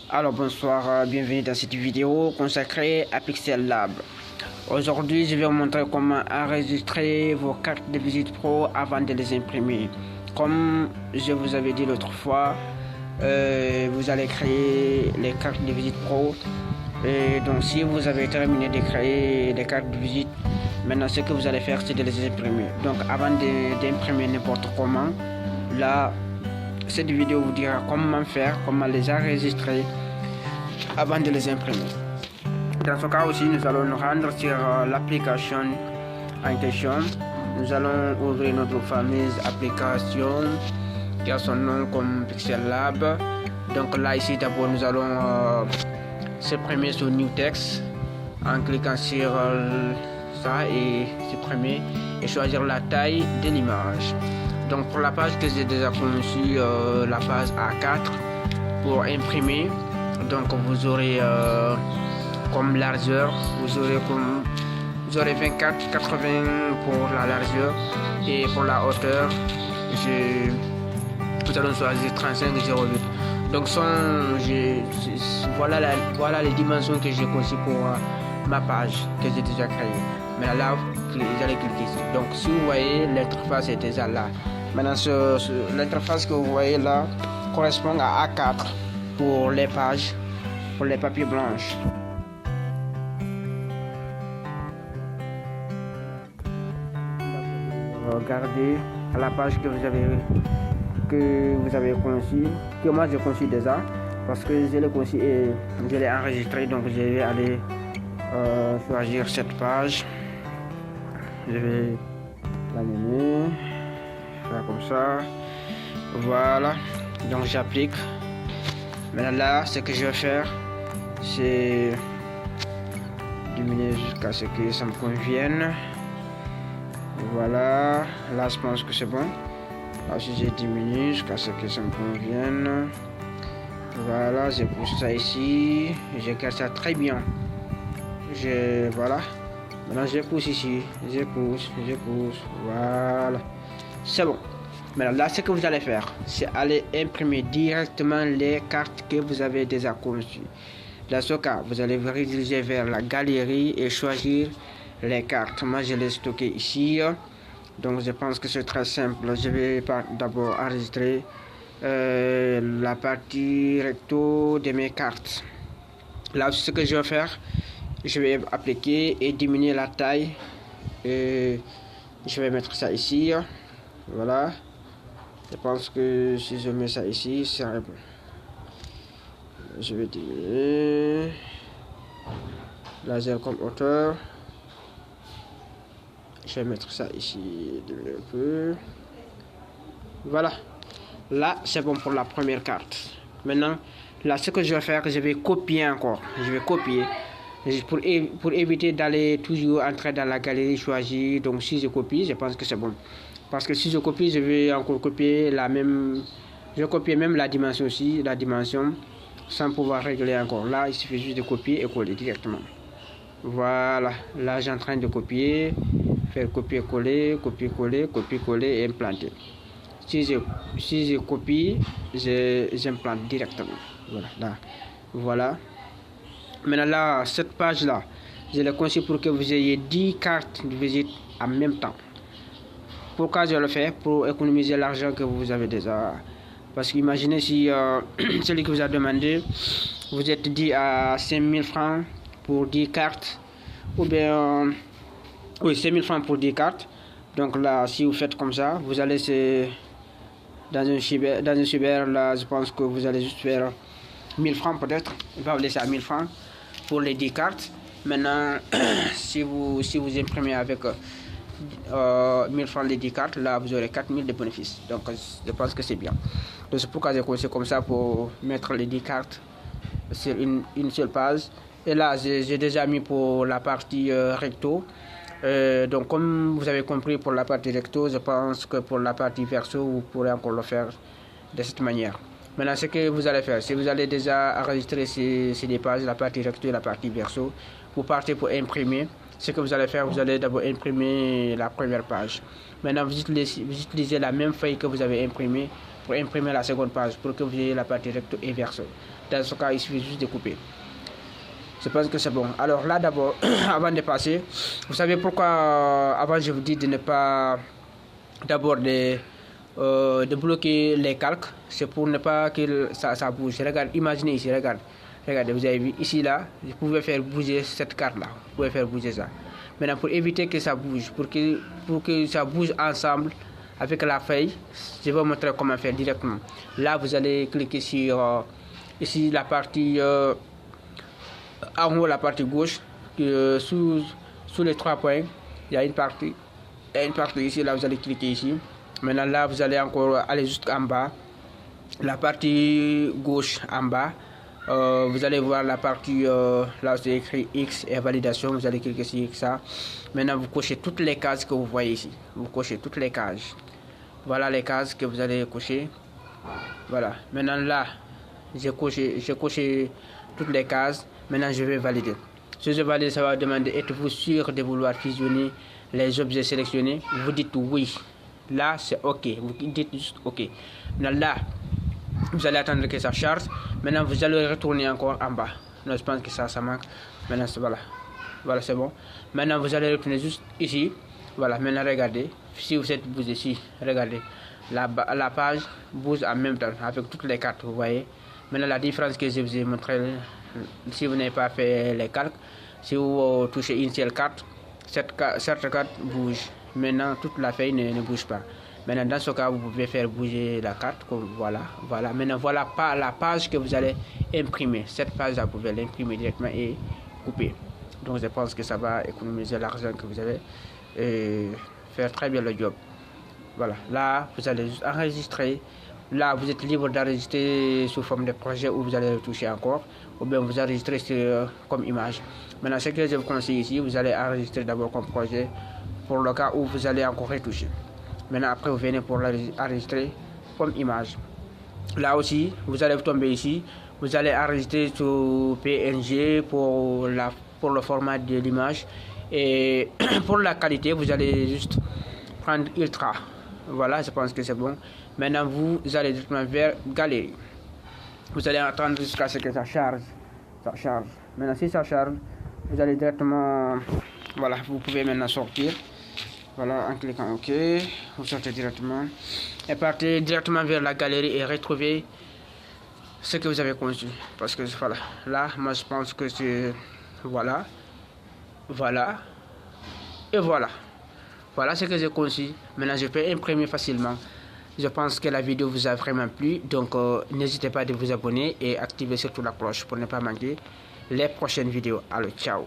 Alors bonsoir, bienvenue dans cette vidéo consacrée à Pixel Lab. Aujourd'hui, je vais vous montrer comment enregistrer vos cartes de visite pro avant de les imprimer. Comme je vous avais dit l'autre fois, vous allez créer les cartes de visite pro. Et donc si vous avez terminé de créer les cartes de visite, maintenant ce que vous allez faire, c'est de les imprimer. Donc avant d'imprimer n'importe comment, là, cette vidéo vous dira comment faire, comment les enregistrer avant de les imprimer. Dans ce cas aussi, nous allons nous rendre sur l'application en question. Nous allons ouvrir notre fameuse application qui a son nom comme Pixel Lab. Donc là ici d'abord nous allons supprimer sur New Text en cliquant sur ça et supprimer et choisir la taille de l'image. Donc pour la page que j'ai déjà conçue, la page A4 pour imprimer, donc vous aurez comme largeur, vous aurez 24-80 pour la largeur et pour la hauteur, nous allons choisir 35,08. Donc voilà les dimensions que j'ai conçues pour ma page que j'ai déjà créée. Mais là, vous allez cliquer ici. Donc si vous voyez, l'interface est déjà là. Maintenant, l'interface que vous voyez là correspond à A4 pour les pages, pour les papiers blanches. Regardez à la page que vous avez conçue, que moi j'ai conçu déjà, parce que je l'ai conçu et je l'ai enregistré. Donc je vais aller choisir cette page. Je vais l'animer. Comme ça, voilà, donc j'applique. Maintenant là, ce que je vais faire, c'est diminuer jusqu'à ce que ça me convienne. Voilà, là je pense que c'est bon. Là si j'ai diminué jusqu'à ce que ça me convienne, voilà, je pousse ça ici, je garde ça très bien. Voilà, maintenant je pousse ici, je pousse, voilà. C'est bon. Maintenant là, ce que vous allez faire, c'est aller imprimer directement les cartes que vous avez déjà conçues. Dans ce cas, vous allez vous rediriger vers la galerie et choisir les cartes. Moi, je les stocké ici. Donc, je pense que c'est très simple. Je vais d'abord enregistrer la partie recto de mes cartes. Là, ce que je vais faire, je vais appliquer et diminuer la taille. Et je vais mettre ça ici. Voilà, je pense que si je mets ça ici, c'est bon. Je vais diminuer laser comme hauteur. Je vais mettre ça ici, diminuer un peu. Voilà, là c'est bon pour la première carte. Maintenant, là ce que je vais faire, je vais copier encore. Je vais copier pour éviter d'aller toujours entrer dans la galerie choisir. Donc si je copie, je pense que c'est bon. Parce que si je copie, je vais encore copier je vais copier même la dimension aussi, sans pouvoir régler encore. Là, il suffit juste de copier et coller directement. Voilà, là j'ai en train de copier, faire copier-coller, copier-coller, copier-coller et implanter. Si je copie, j'implante directement. Voilà, là, voilà. Maintenant là, cette page là, je l'ai conçue pour que vous ayez 10 cartes de visite en même temps. Pourquoi je le fais? Pour économiser l'argent que vous avez déjà. Parce qu'imaginez si celui qui vous a demandé, vous êtes dit à 5000 francs pour 10 cartes. Ou bien, oui, 5000 francs pour 10 cartes. Donc là, si vous faites comme ça, vous allez dans un cyber, là, je pense que vous allez juste faire 1000 francs peut-être. Il va vous laisser à 1000 francs pour les 10 cartes. Maintenant, si vous imprimez avec 1000 francs les 10 cartes, là vous aurez 4000 de bénéfices. Donc je pense que c'est bien. Donc c'est pourquoi j'ai commencé comme ça, pour mettre les 10 cartes sur une seule page. Et là j'ai déjà mis pour la partie recto. Donc comme vous avez compris pour la partie recto, je pense que pour la partie verso vous pourrez encore le faire de cette manière. Maintenant ce que vous allez faire, si vous allez déjà enregistrer ces deux pages, la partie recto et la partie verso, vous partez pour imprimer. Ce que vous allez faire, vous allez d'abord imprimer la première page. Maintenant vous utilisez la même feuille que vous avez imprimée pour imprimer la seconde page, pour que vous ayez la partie recto et verso. Dans ce cas, il suffit juste de couper. Je pense que c'est bon. Alors là d'abord, avant de passer, vous savez pourquoi avant je vous dis de ne pas d'abord de bloquer les calques. C'est pour ne pas que ça bouge. Regarde, imaginez ici, regardez, vous avez vu ici là, vous pouvez faire bouger cette carte là, vous pouvez faire bouger ça. Maintenant pour éviter que ça bouge, pour que ça bouge ensemble avec la feuille, je vais vous montrer comment faire directement. Là vous allez cliquer sur ici la partie en haut, la partie gauche, sous les 3 points, il y a une partie ici, là vous allez cliquer ici. Maintenant là vous allez encore aller jusqu'en bas, la partie gauche en bas, vous allez voir la partie là où c'est écrit X et validation, vous allez cliquer sur ça. Maintenant vous cochez toutes les cases que vous voyez ici, vous cochez toutes les cases. Voilà les cases que vous allez cocher. Voilà, maintenant là j'ai coché toutes les cases. Maintenant je vais valider. Si je valide, ça va demander êtes-vous sûr de vouloir fusionner les objets sélectionnés. Vous dites oui. Là c'est ok, vous dites juste ok. Maintenant là vous allez attendre que ça charge. Maintenant vous allez retourner encore en bas. Non, je pense que ça manque. Maintenant voilà c'est bon. Maintenant vous allez retourner juste ici. Voilà, maintenant regardez, si vous êtes bougé ici, regardez, la page bouge en même temps avec toutes les cartes, vous voyez. Maintenant la différence que je vous ai montré, si vous n'avez pas fait les calques, si vous touchez une seule carte, cette carte bouge. Maintenant toute la feuille ne bouge pas. Maintenant dans ce cas vous pouvez faire bouger la carte, comme voilà. Maintenant voilà pas la page que vous allez imprimer. Cette page là vous pouvez l'imprimer directement et couper. Donc je pense que ça va économiser l'argent que vous avez et faire très bien le job. Voilà, là vous allez juste enregistrer. Là vous êtes libre d'enregistrer sous forme de projet ou vous allez le toucher encore, ou bien vous enregistrez comme image. Maintenant ce que je vous conseille ici, vous allez enregistrer d'abord comme projet pour le cas où vous allez encore retoucher. Maintenant après vous venez pour l'enregistrer comme image. Là aussi vous allez tomber ici, vous allez enregistrer sur PNG pour le format de l'image. Et pour la qualité vous allez juste prendre Ultra. Voilà, je pense que c'est bon. Maintenant vous allez directement vers Galerie. Vous allez attendre jusqu'à ce que ça charge. Maintenant si ça charge, vous allez directement, voilà, vous pouvez maintenant sortir. Voilà, en cliquant OK, vous sortez directement et partez directement vers la galerie et retrouvez ce que vous avez conçu. Parce que voilà, là moi je pense que c'est voilà et voilà ce que j'ai conçu. Maintenant je peux imprimer facilement. Je pense que la vidéo vous a vraiment plu, donc n'hésitez pas à vous abonner et activer surtout la cloche pour ne pas manquer les prochaines vidéos. Alors ciao.